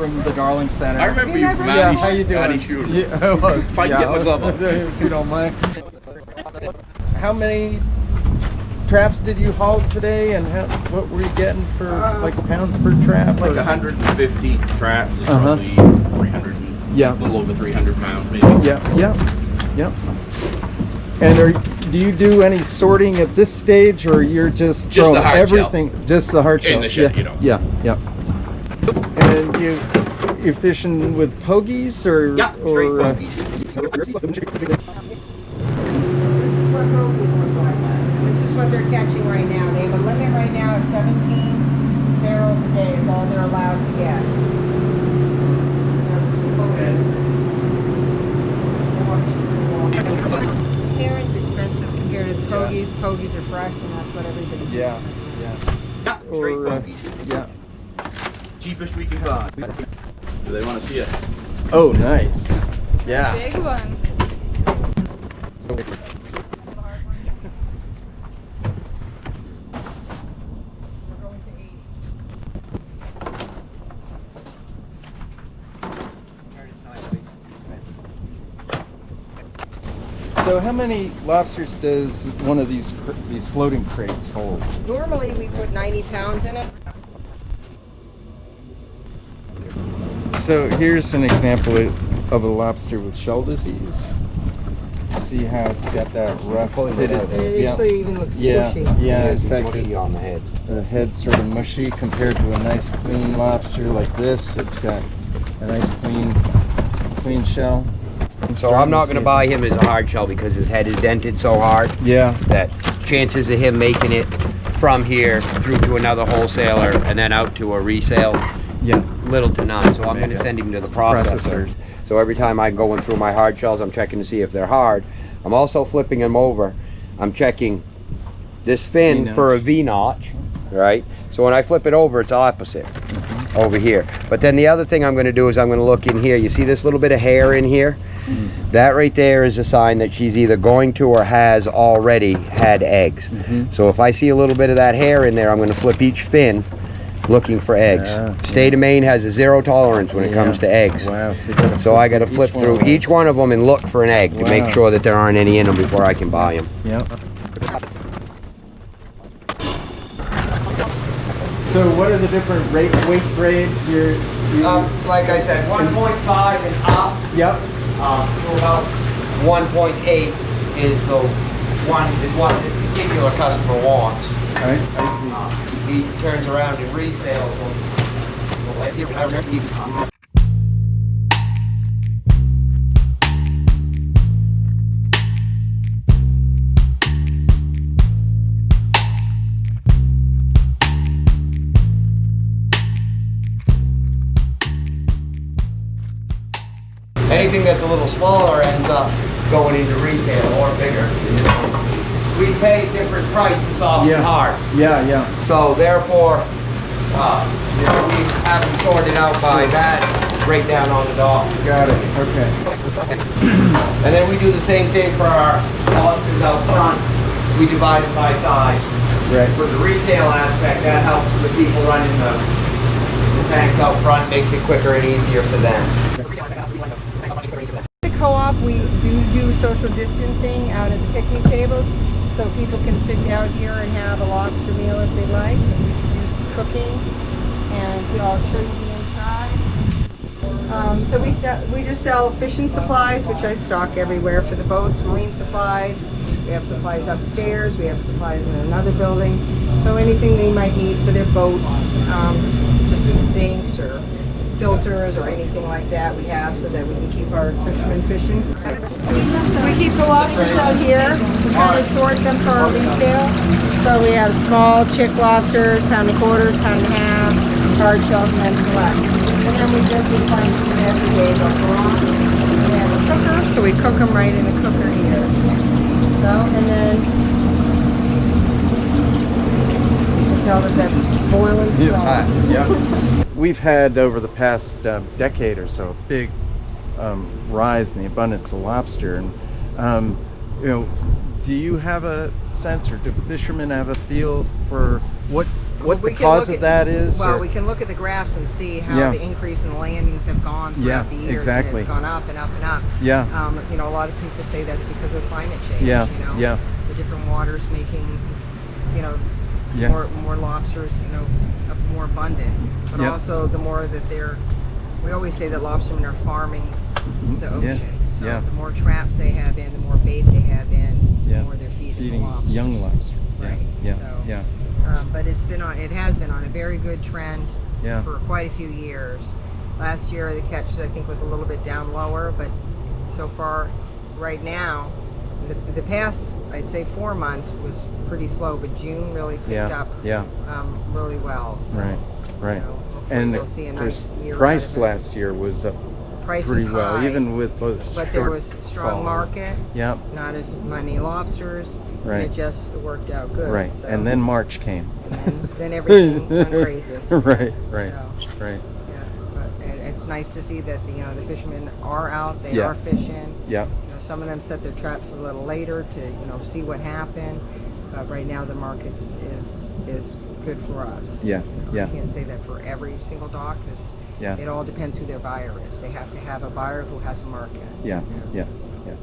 from the Darling Center. I remember you from Yeah, how you doing? Yeah, well, if I can get my glove up. If you don't mind. How many traps did you haul today, and what were you getting for like pounds per trap? Like 150 traps is probably 300. A little over 300 pounds, maybe. Yeah. And do you do any sorting at this stage, or you're just the hard everything, shell. just the hard shell? In the shell, you know. Yeah. And you're fishing with pogies, or straight pogies. This is what pogies look like. This is what they're catching right now. They have a limit right now of 17 barrels a day is all they're allowed to get. Heron's expensive compared to the pogies. Pogies are fresh, and that's what everybody does. Yeah, Straight pogies. Yeah. Cheapest we can find. Do they want to see it? Oh, nice. Yeah. Big one. So how many lobsters does one of these floating crates hold? Normally we put 90 pounds in it. So here's an example of a lobster with shell disease. See how it's got that rough It actually even looks squishy. Yeah, in fact, mushy on the head. the head's sort of mushy compared to a nice clean lobster like this. It's got a nice clean shell. So I'm not going to buy him as a hard shell because his head is dented so hard. Yeah. That chances of him making it from here through to another wholesaler and then out to a resale, little to none. So I'm going to send him to the processors. So every time I'm going through my hard shells, I'm checking to see if they're hard. I'm also flipping them over. I'm checking this fin for a V-notch, right? So when I flip it over, it's opposite over here. But then the other thing I'm going to do is I'm going to look in here. You see this little bit of hair in here? That right there is a sign that she's either going to or has already had eggs. So if I see a little bit of that hair in there, I'm going to flip each fin looking for eggs. State of Maine has a 0 tolerance when it comes to eggs. Wow. So I got to flip through each one of them and look for an egg to make sure that there aren't any in them before I can buy them. So what are the different weight grades you're Like I said, 1.5 and up. Yep. To about 1.8 is the one is what this particular customer wants. Right, I He turns around and resales them. Anything that's a little smaller ends up going into retail or bigger. We pay different price for soft and hard. Yeah. So therefore, we have them sorted out by that right down on the dock. Got it. Okay. And then we do the same thing for our lobsters out front. We divide it by size. Right. For the retail aspect, that helps the people running the tanks out front, makes it quicker and easier for them. The co-op, we do social distancing out at the picnic tables, so people can sit out here and have a lobster meal if they like. And we can do some cooking, and I'll show you the inside. So we just sell fishing supplies, which I stock everywhere for the boats, marine supplies. We have supplies upstairs. We have supplies in another building. So anything they might need for their boats, just zincs or filters or anything like that we have so that we can keep our fishermen fishing. We keep the lobsters out here. We kind of sort them for our retail. So we have small chick lobsters, pound and quarters, pound and a half, hard shells, and then select. And then we just find them every day before. We have a cooker, so we cook them right in the cooker here. So, and then you can tell that that's boiling slow. It's hot. Yeah. We've had over the past decade or so a big rise in the abundance of lobster, and do you have a sense, or do fishermen have a feel for what what We the can cause look of at- that is? Well, or- we can look at the graphs and see how Yeah. the increase in the landings have gone throughout the years. exactly. And it's gone up and up and up. Yeah. You know, a lot of people say that's because of climate change. Yeah, You know, yeah. the different waters making, you know, Yeah. more lobsters, you know, more abundant. But Yeah. also the more that we always say that lobstermen are farming the Yeah, ocean. So yeah. the more traps they have in, the more bait they have in, Yeah. the more they're feeding Feeding the lobsters. young lobsters. Yeah, Right. yeah, So, yeah, but it has been on a very good trend Yeah. for quite a few years. Last year the catch I think was a little bit down lower, but so far right now, the past I'd say 4 months was pretty slow, but June really picked yeah, up yeah. really well. So, Right, right. You know, hopefully And we'll see a nice year. price out of it. last year was up Price pretty was well, high, even with those but there short was strong fall. market, Yep, not as many lobsters, Right. and it just worked out good. right. So, And then March came. and then everything went crazy. Right, right, So, right. yeah, but it's nice to see that the fishermen are out, they Yeah. are fishing. Yep, You know, some of them set their traps a little later to see what happened. But right now the market is good for us. Yeah, yeah. I can't say that for every single dock, because yeah, it all depends who their buyer is. They have to have a buyer who has a market. yeah, yeah, yeah.